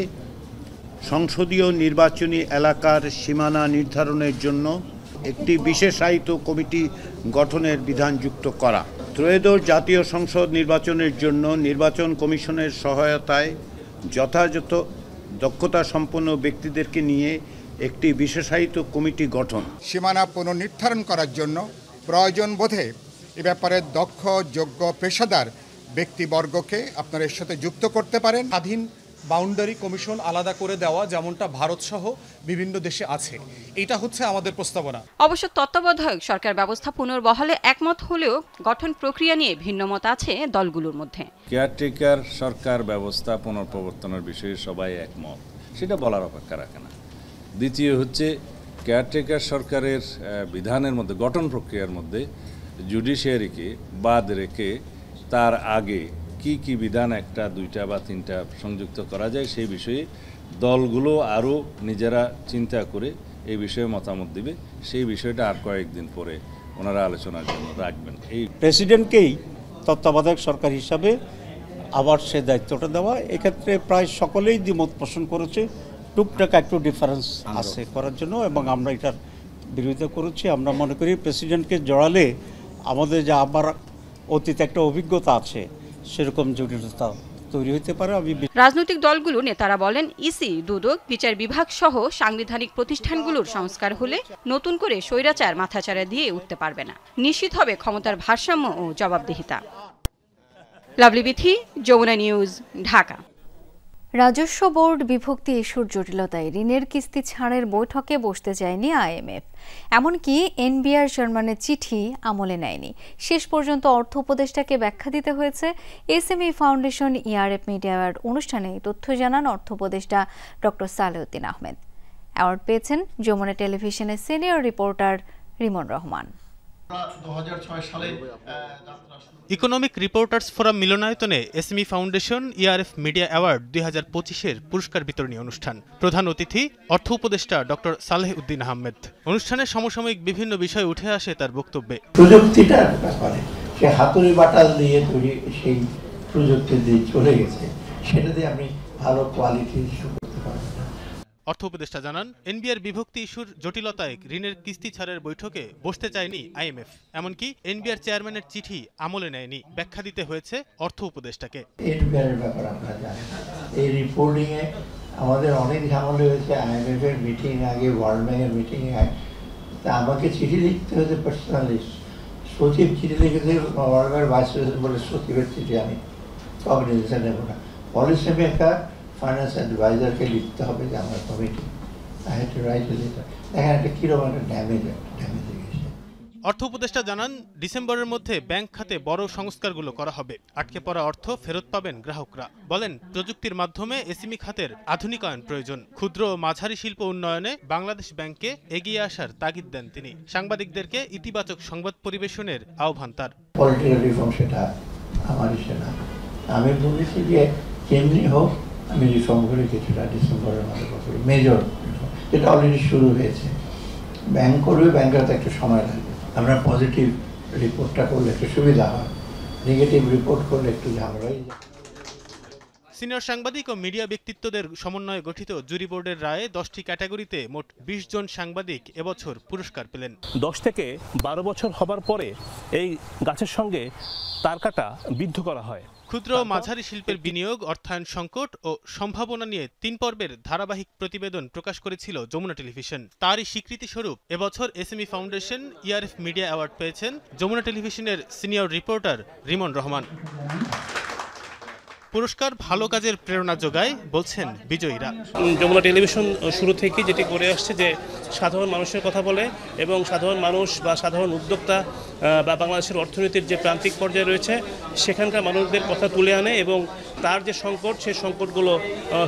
সংসদীয় নির্বাচনী এলাকার সীমানা নির্ধারণের জন্য একটি বিশেষায়িত কমিটি গঠনের বিধান যুক্ত করা। ত্রয়োদশ জাতীয় সংসদ নির্বাচনের জন্য নির্বাচন কমিশনের সহায়তায় যথাযথ দক্ষতা সম্পন্ন ব্যক্তিদেরকে নিয়ে একটি বিশেষায়িত কমিটি গঠন। সীমানা পুনর্নির্ধারণ করার জন্য প্রয়োজন বোধে এ ব্যাপারে দক্ষ, যোগ্য, পেশাদার ব্যক্তিবর্গকে আপনারা এর সাথে যুক্ত করতে পারেন। স্বাধীন বাউন্ডারি কমিশন আলাদা করে দেওয়া, যেমনটা ভারত সহ বিভিন্ন দেশে আছে, এটা হচ্ছে আমাদের প্রস্তাবনা। অবশ্য তত্ত্বাবধায়ক সরকার ব্যবস্থা পুনর্বহালে একমত হলেও গঠন প্রক্রিয়া নিয়ে ভিন্নমত আছে দলগুলোর মধ্যে। কেয়ারটেকার সরকার ব্যবস্থা পুনঃপ্রবর্তনের বিষয়ে সবাই একমত, সেটা বলার অপেক্ষা রাখে না। দ্বিতীয় হচ্ছে কেয়ারটেকার সরকারের বিধানের মধ্যে, গঠন প্রক্রিয়ার মধ্যে জুডিশিয়ারিকে বাদ রেখে তার আগে কি কি বিধান 1টা, 2টা বা 3টা সংযুক্ত করা যায় সেই বিষয়ে দলগুলো আরও নিজেরা চিন্তা করে এই বিষয়ে মতামত দিবে। সেই বিষয়টা আর কয়েকদিন পরে ওনারা আলোচনার জন্য রাখবেন। এই প্রেসিডেন্টকেই তত্ত্বাবধায়ক সরকার হিসাবে আবার সে দায়িত্বটা দেওয়া, এক্ষেত্রে প্রায় সকলেই দ্বিমত পোষণ করেছে। টুকটাক একটু ডিফারেন্স আছে করার জন্য, এবং আমরা এটার বিরোধিতা করেছি। আমরা মনে করি প্রেসিডেন্টকে জড়ালে আমাদের যে আবার অতীতে একটা অভিজ্ঞতা আছে সেরকম জটিলতা তৈরি হতে পারে। রাজনৈতিক দলগুলো নেতারা বলেন ইসি, দুদক, বিচার বিভাগ সহ সাংবিধানিক প্রতিষ্ঠানগুলোর সংস্কার হলে নতুন করে স্বৈরাচার মাথাচাড়া দিয়ে উঠতে পারবে না। নিশ্চিত হবে ক্ষমতার ভারসাম্য ও জবাবদিহিতা। Lovely Bithi, Jamuna news, Dhaka. রাজস্ব বোর্ড বিভক্তি ইস্যুর জটিলতায় ঋণের কিস্তি ছাড়ের বৈঠকে বসতে চায়নি আইএমএফ, এমনকি এনবিআর চেয়ারম্যানের চিঠি আমলে নেয়নি। শেষ পর্যন্ত অর্থ উপদেষ্টাকে ব্যাখ্যা দিতে হয়েছে। SME foundation ERF media award অনুষ্ঠানে তথ্য জানান অর্থ উপদেষ্টা ডক্টর সালেউদ্দিন আহমেদ। অ্যাওয়ার্ড পেয়েছেন যমুনা টেলিভিশনের senior reporter Rimon Rahman. Economic reporters forum মিলনায়তনে SME foundation ERF media award 2025-এর পুরস্কার বিতরণী অনুষ্ঠান। প্রধান অতিথি অর্থ উপদেষ্টা ডক্টর সালেউদ্দিন আহমেদ। অনুষ্ঠানে সমসাময়িক বিভিন্ন বিষয় উঠে আসে তার বক্তব্যে। প্রযুক্তিটার ব্যাপারে সে হাতুড়ি বাটাল দিয়ে তৈরি সেই প্রযুক্তি দিয়ে চলে গেছে, সেটা দিয়ে আপনি ভালো কোয়ালিটি ইস্যু করতে পারবেন না। অর্থ উপদেষ্টা জানান এনবিআর বিভক্তি ইস্যুর জটিলতায় ঋণের কিস্তি ছাড়ের বৈঠকে বসতে চায়নি আইএমএফ, এমনকি এনবিআর চেয়ারম্যানের চিঠি আমলে নেয়নি। ব্যাখ্যা দিতে হয়েছে অর্থ উপদেষ্টাকে। এনবিআর ব্যাপার আপনারা জানেন, এই রিপোর্টিং এ আমাদের অনেক ঝামেলা হয়েছে। আইএমএফ এর মিটিং আগে, ওয়ার্ল্ড ব্যাংকের মিটিং আগে, তা আমাকে চিঠি লিখতে হয়েছে পার্সোনালি। সচিব চিঠি লিখেছে, ওয়ার্ল্ড ব্যাংকের ভাইস প্রেসিডেন্ট বলে সচিবের চিঠি আমি কগনিজেন্স নেব না। পলিসি মেকার, ফাইন্যান্স অ্যাডভাইজারকে লিখতে হবে যে আমার committee, I had to write a letter. দেখেন এটা কিরকম একটা ড্যামেজ গেছে। অর্থ উপদেষ্টা জানান ডিসেম্বরের মধ্যে ব্যাংক খাতে বড় সংস্কারগুলো করা হবে। আটকে পড়া অর্থ ফেরত পাবেন গ্রাহকরা। বলেন প্রযুক্তির মাধ্যমে এসএমই খাতের আধুনিকায়ন প্রয়োজন। ক্ষুদ্র ও মাঝারি শিল্প উন্নয়নে বাংলাদেশ ব্যাংককে এগিয়ে আসার তাগিদ দেন তিনি। সাংবাদিকদেরকে ইতিবাচক সংবাদ পরিবেশনের আহ্বান তার। পলিটিক্যাল রিফর্ম সেটা আমার ইচ্ছে না, আমি বলেছি যে কেমনি হোক আমি রিফর্ম করে কিছুটা ডিসেম্বরের মধ্যে করবো, মেজর রিফর্ম। এটা অলরেডি শুরু হয়েছে। ব্যাংক করবে, ব্যাংকের তো একটু সময় লাগবে। আমরা পজিটিভ রিপোর্টটা করলে একটু সুবিধা হয়, নেগেটিভ রিপোর্ট করলে একটু ঝামেলা হয়ে যায়। সিনিয়র সাংবাদিক ও মিডিয়া ব্যক্তিত্বদের সমন্বয়ে গঠিত জুরি বোর্ডের রায়ে 10টি ক্যাটাগরিতে মোট 20 জন সাংবাদিক এবছর পুরস্কার পেলেন। 10 থেকে 12 বছর হবার পরে এই গাছের সঙ্গে তার কাটা বিদ্ধ করা হয়। ক্ষুদ্র ও মাঝারি শিল্পের বিনিয়োগ, অর্থায়ন সংকট ও সম্ভাবনা নিয়ে 3 পর্বের ধারাবাহিক প্রতিবেদন প্রকাশ করেছিল যমুনা টেলিভিশন। তারই স্বীকৃতি স্বরূপ এবছর SME foundation ERF media award পেয়েছেন যমুনা টেলিভিশনের সিনিয়র রিপোর্টার রিমন রহমান। পুরস্কার ভালো কাজের প্রেরণা যোগায় বলছেন বিজয়ীরা। যমুনা টেলিভিশন শুরু থেকেই যেটি করে আসছে যে সাধারণ মানুষের কথা বলে এবং সাধারণ মানুষ বা সাধারণ উদ্যোক্তা বা বাংলাদেশের অর্থনীতির যে প্রান্তিক পর্যায়ে রয়েছে সেখানকার মানুষদের কথা তুলে আনে এবং তার যে সংকট, সেই সংকটগুলো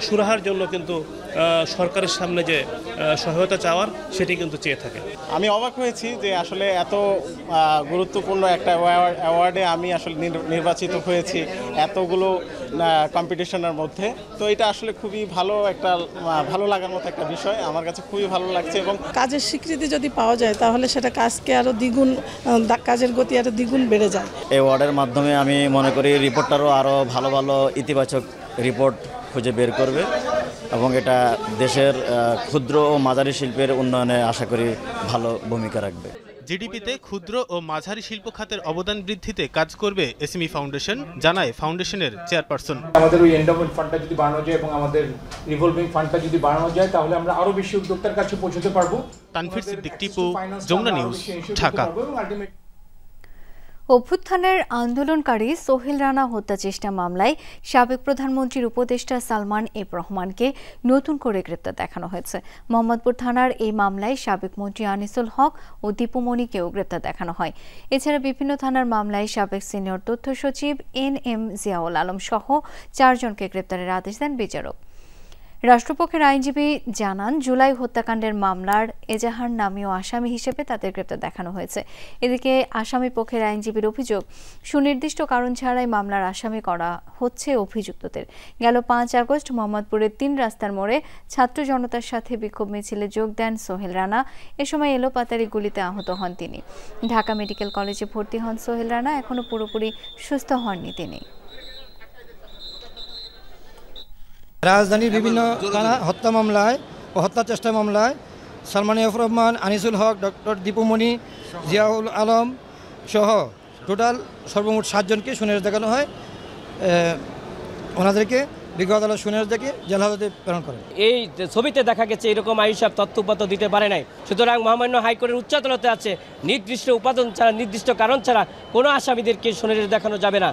সুরাহার জন্য কিন্তু সরকারের সামনে যে সহায়তা চাওয়ার সেটি কিন্তু চেয়ে থাকে। আমি অবাক হয়েছি যে আসলে এত গুরুত্বপূর্ণ একটা অ্যাওয়ার্ডে আমি আসলে নির্বাচিত হয়েছি এতগুলো কম্পিটিশনের মধ্যে। তো এটা আসলে খুবই ভালো লাগার মতো একটা বিষয়, আমার কাছে খুবই ভালো লাগছে। এবং কাজের স্বীকৃতি যদি পাওয়া যায় তাহলে সেটা কাজকে আরও দ্বিগুণ, কাজের গতি আরও দ্বিগুণ বেড়ে যায়। এই অ্যাওয়ার্ডের মাধ্যমে আমি মনে করি রিপোর্টারও আরও ভালো ভালো ইতিবাচক রিপোর্ট খুঁজে বের করবে এবং এটা দেশের ক্ষুদ্র ও মাঝারি শিল্পের উন্নয়নে আশা করি ভালো ভূমিকা রাখবে। জিডিপিতে ক্ষুদ্র ও মাঝারি শিল্প খাতের অবদান বৃদ্ধিতে কাজ করবে এসএমই ফাউন্ডেশন, জানায় ফাউন্ডেশনের চেয়ারপারসন। আমাদের ওই এন্ডাওমেন্ট ফান্ডটা যদি বাড়ানো যায় এবং আমাদের রিভলভিং ফান্ডটা যদি বাড়ানো যায় তাহলে আমরা আরো বেশি উদ্যোক্তার কাছে পৌঁছতে পারবো। তানভীর সিদ্দিক, টিপু, যমুনা নিউজ, ঢাকা। অভ্যুত্থানের আন্দোলনকারী সোহেল রানা হত্যা চেষ্টা মামলায় সাবেক প্রধানমন্ত্রীর উপদেষ্টা সালমান এফ রহমানকে নতুন করে গ্রেপ্তার দেখানো হয়েছে। মোহাম্মদপুর থানার এই মামলায় সাবেক মন্ত্রী আনিসুল হক ও দীপুমণিকেও গ্রেপ্তার দেখানো হয়। এছাড়া বিভিন্ন থানার মামলায় সাবেক সিনিয়র তথ্য সচিব NM জিয়াউল আলম সহ 4 জনকে গ্রেপ্তারের আদেশ দেন বিচারক। রাষ্ট্রপক্ষের আইনজীবী জানান জুলাই হত্যাকাণ্ডের মামলার এজাহার নামীয় আসামি হিসেবে তাদের গ্রেপ্তার দেখানো হয়েছে। এদিকে আসামি পক্ষের আইনজীবীর অভিযোগ, সুনির্দিষ্ট কারণ ছাড়াই মামলার আসামি করা হচ্ছে অভিযুক্তদের। গেল 5 আগস্ট মোহাম্মদপুরের 3 রাস্তার মোড়ে ছাত্র জনতার সাথে বিক্ষোভ মিছিলে যোগ দেন সোহেল রানা। এ সময় এলোপাতাড়ি গুলিতে আহত হন তিনি। ঢাকা মেডিকেল কলেজে ভর্তি হন সোহেল রানা, এখনও পুরোপুরি সুস্থ হননি তিনি। রাজধানীর বিভিন্ন থানা হত্যা মামলায় ও হত্যা চেষ্টা মামলায় সালমান এফ রহমান, আনিসুল হক, ডক্টর দীপুমণি, জিয়াউল আলম সহ টোটাল সর্বমোট 7 জনকে সুনির্দেশ দেখানো হয়। ওনাদেরকে বিজ্ঞ আদালত শুনে দেখে জেল হাজতে প্রেরণ করেন। এই ছবিতে দেখা গেছে এরকম আইনসব তথ্য উপাত্ত দিতে পারে নাই, সুতরাং মহামান্য হাইকোর্টের উচ্চ আদালতে আছে নির্দিষ্ট উপাদান ছাড়া, নির্দিষ্ট কারণ ছাড়া কোনো আসামিদেরকে শুনানি দেখানো যাবে না।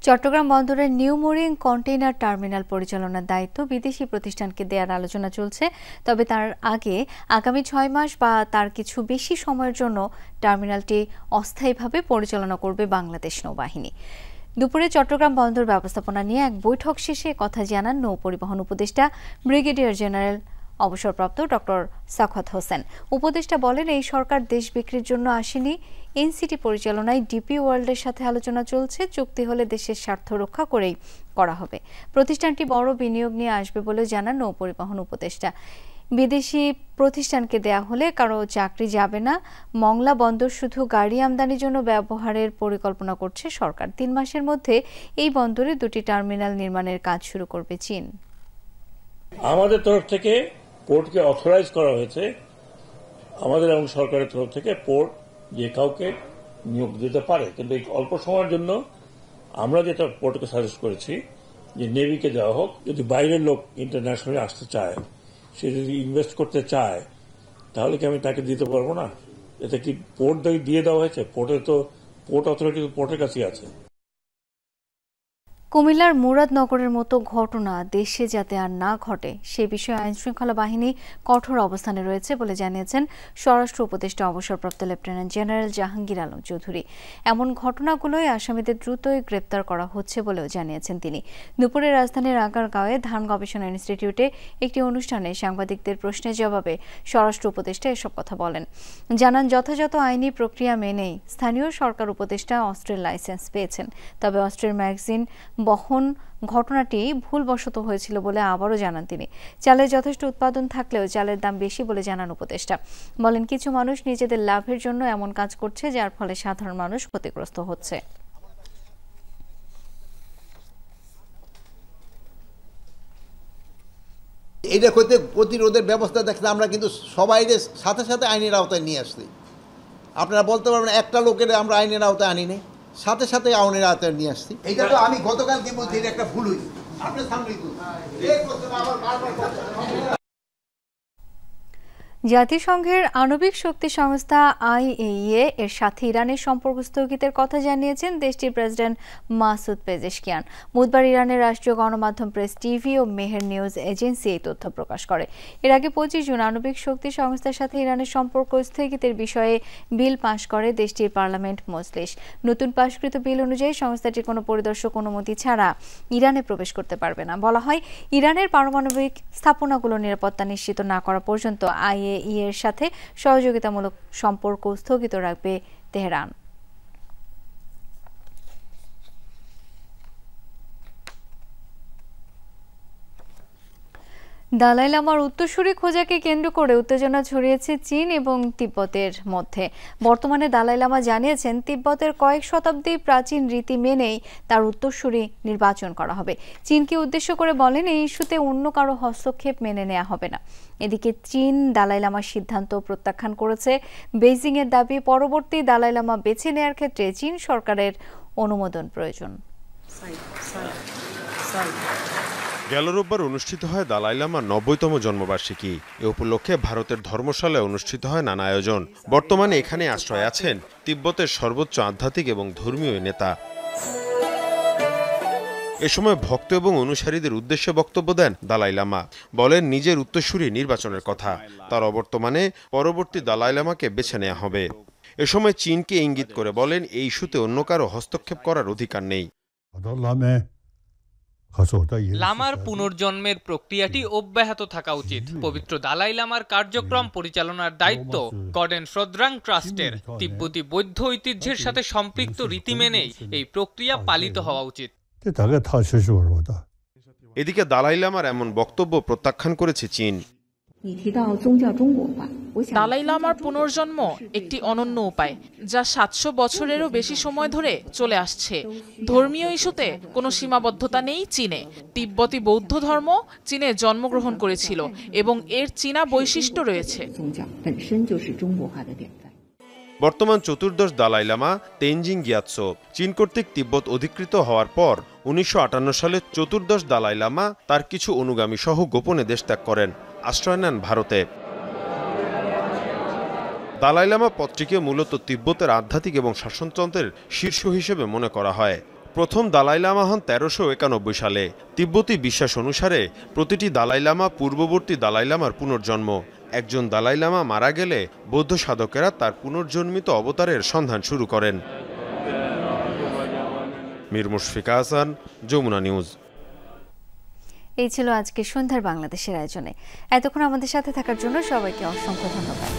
চট্টগ্রাম বন্দরের নিউ মোরিং কন্টেইনার টার্মিনাল পরিচালনার দায়িত্ব বিদেশি প্রতিষ্ঠানকে দেওয়ার আলোচনা চলছে, তবে তার আগে আগামী 6 মাস বা তার কিছু বেশি সময়ের জন্য টার্মিনালটি অস্থায়ীভাবে পরিচালনা করবে বাংলাদেশ নৌবাহিনী। দুপুরে চট্টগ্রাম বন্দর ব্যবস্থাপনা নিয়ে এক বৈঠক শেষে কথা জানান নৌ পরিবহন উপদেষ্টা ব্রিগেডিয়ার জেনারেল অবসরপ্রাপ্ত ডক্টর সাখাওয়াত হোসেন। উপদেষ্টা বলেন, এই সরকার দেশ বিক্রির জন্য আসেনি, এনসিটি পরিচালনায় ডিপি ওয়ার্ল্ডের সাথে আলোচনা চলছে, চুক্তি হলে দেশের স্বার্থ রক্ষা করেই করা হবে। প্রতিষ্ঠানটি বড় বিনিয়োগ নিয়ে আসবে বলে জানান নৌ পরিবহন উপদেষ্টা। বিদেশি প্রতিষ্ঠানকে দেয়া হলে কারো চাকরি যাবে না। মংলা বন্দর শুধু গাড়ি আমদানির জন্য ব্যবহারের পরিকল্পনা করছে সরকার। 3 মাসের মধ্যে এই বন্দরে 2টি টার্মিনাল নির্মাণের কাজ শুরু করবে চীন। আমাদের তরফ থেকে পোর্টকে অথরাইজ করা হয়েছে, আমাদের এবং সরকারের তরফ থেকে পোর্ট যে কাউকে নিয়োগ দিতে পারে, কিন্তু এই অল্প সময়ের জন্য আমরা যেটা পোর্টকে সাজেস্ট করেছি যে নেভিকে দেওয়া হোক। যদি বাইরের লোক ইন্টারন্যাশনালি আসতে চায়, সে যদি ইনভেস্ট করতে চায়, তাহলে কি আমি তাকে দিতে পারবো না? এটা কি পোর্ট দিয়ে দেওয়া হয়েছে? পোর্টের তো পোর্ট অথরিটি পোর্টের কাছেই আছে। কুমিল্লার মুরাদনগরের মতো ঘটনা দেশে যাতে আর না ঘটে সে বিষয়ে আইনশৃঙ্খলা বাহিনী কঠোর অবস্থানে রয়েছে বলে জানিয়েছেন স্বরাষ্ট্র উপদেষ্টা অবসরপ্রাপ্ত লেফটেন্যান্ট জেনারেল জাহাঙ্গীর আলম চৌধুরী। এমন ঘটনাগুলোয় আসামিদের দ্রুতই গ্রেপ্তার করা হচ্ছে বলেও জানিয়েছেন তিনি। দুপুরে রাজধানীর আগারগাঁওয়ে ধান গবেষণা ইনস্টিটিউটে একটি অনুষ্ঠানে সাংবাদিকদের প্রশ্নের জবাবে স্বরাষ্ট্র উপদেষ্টা এসব কথা বলেন। জানান, যথাযথ আইনি প্রক্রিয়া মেনেই স্থানীয় সরকার উপদেষ্টা অস্ত্রের লাইসেন্স পেয়েছেন, তবে অস্ত্রের ম্যাগাজিন বহন ঘটনাটি ভুলবশত হয়েছিল বলে আবারও জানান তিনি। চালের যথেষ্ট উৎপাদন থাকলেও চালের দাম বেশি বলে জানান উপদেষ্টা। বলেন, কিছু মানুষ নিজেদের লাভের জন্য এমন কাজ করছে যার ফলে সাধারণ মানুষ ক্ষতিগ্রস্ত হচ্ছে। এইটা করতে প্রতিরোধের ব্যবস্থা দেখলে আমরা কিন্তু সবাই সাথে সাথে আইনের আওতায় নিয়ে আসছি। আপনারা বলতে পারবেন একটা লোকের আমরা আইনের আওতায় আনিনি, সাথে সাথে আইনের আওতায় নিয়ে আসছি। এইটা তো আমি গতকালকে বলছি এটা একটা ভুল হয়েছে। আপনার সামনে জাতিসংঘের আণবিক শক্তি সংস্থা IAEA এর সাথে ইরানের সম্পর্ক স্থগিতের কথা জানিয়েছেন দেশটির প্রেসিডেন্ট মাসুদ পেজেশকিয়ান। বুধবার ইরানের রাষ্ট্রীয় গণমাধ্যম প্রেস টিভি ও মেহের নিউজ এজেন্সি এই তথ্য প্রকাশ করে। এর আগে 25 জুন আণবিক শক্তি সংস্থার সাথে ইরানের সম্পর্ক স্থগিতের বিষয়ে বিল পাশ করে দেশটির পার্লামেন্ট মজলিস। নতুন পাশকৃত বিল অনুযায়ী সংস্থাটির কোনো পরিদর্শক অনুমতি ছাড়া ইরানে প্রবেশ করতে পারবে না। বলা হয়, ইরানের পারমাণবিক স্থাপনাগুলোর নিরাপত্তা নিশ্চিত না করা পর্যন্ত IAEA এর সাথে সহযোগিতামূলক সম্পর্ক স্থগিত রাখবে তেহরান। দালাই লামার উত্তরসূরি খোঁজাকে কেন্দ্র করে উত্তেজনা ছড়িয়েছে চীন এবং তিব্বতের মধ্যে। বর্তমানে দালাই লামা জানিয়েছেন, তিব্বতের কয়েক শতাব্দী প্রাচীন রীতি মেনেই তার উত্তরসূরি নির্বাচন করা হবে। চীনকে উদ্দেশ্য করে বলেন, এই ইস্যুতে অন্য কারো হস্তক্ষেপ মেনে নেওয়া হবে না। এদিকে চীন দালাই লামার সিদ্ধান্ত প্রত্যাখ্যান করেছে। বেইজিং এর দাবি, পরবর্তী দালাই লামা বেছে নেওয়ার ক্ষেত্রে চীন সরকারের অনুমোদন প্রয়োজন। গেল রোববার অনুষ্ঠিত হয় দালাই লামার 90তম জন্মবার্ষিকী। এ উপলক্ষে ভারতের ধর্মশালায় অনুষ্ঠিত হয় নানা আয়োজন। বর্তমানে এখানে আশ্রয় আছেন তিব্বতের সর্বোচ্চ আধ্যাত্মিক এবং ধর্মীয় নেতা। এ সময় ভক্ত এবং অনুসারীদের উদ্দেশ্যে বক্তব্য দেন দালাই লামা। বলেন, নিজের উত্তরসূরি নির্বাচনের কথা, তার অবর্তমানে পরবর্তী দালাই লামাকে বেছে নেওয়া হবে। এ সময় চীনকে ইঙ্গিত করে বলেন, এই ইস্যুতে অন্য কারো হস্তক্ষেপ করার অধিকার নেই। লামার পুনর্জন্মের প্রক্রিয়াটি অব্যাহত থাকা উচিত। পবিত্র দালাই লামার কার্যক্রম পরিচালনার দায়িত্ব গডেন শ্রদ্রাং ট্রাস্টের। তিব্বতী বৌদ্ধ ঐতিহ্যের সাথে সম্পৃক্ত রীতি মেনেই এই প্রক্রিয়া পালিত হওয়া উচিত। এদিকে দালাই লামার এমন বক্তব্য প্রত্যাখ্যান করেছে চীন। দালাই লামার পুনর্জন্ম একটি অনন্য উপায়, যা 700 বছরেরও বেশি সময় ধরে চলে আসছে। ধর্মীয় ইস্যুতে কোনো সীমাবদ্ধতা নেই চীনে। তিব্বতী বৌদ্ধ ধর্ম চীনে জন্মগ্রহণ করেছিল এবং এর চীনা বৈশিষ্ট্য রয়েছে। বর্তমান চতুর্দশ দালাই লামা তেনজিং গ্যাতসো চীন কর্তৃক তিব্বত অধিকৃত হওয়ার পর 1958 সালে চতুর্দশ দালাই লামা তার কিছু অনুগামী সহ গোপনে দেশ ত্যাগ করেন, আশ্রয় নেন ভারতে। দালাই লামা পদটিকে মূলত তিব্বতের আধ্যাত্মিক এবং শাসনতন্ত্রের শীর্ষ হিসেবে মনে করা হয়। প্রথম দালাই লামা হন 1391 সালে। তিব্বতী বিশ্বাস অনুসারে প্রতিটি দালাই লামা পূর্ববর্তী দালাই লামার পুনর্জন্ম। একজন দালাই লামা মারা গেলে বৌদ্ধ সাধকেরা তার পুনর্জন্মিত অবতারের সন্ধান শুরু করেন। মীর মুশফিকা হাসান, যমুনা নিউজ। এই ছিল আজকে সন্ধ্যার বাংলাদেশের আয়োজনে। এতক্ষণ আমাদের সাথে থাকার জন্য সবাইকে অসংখ্য ধন্যবাদ।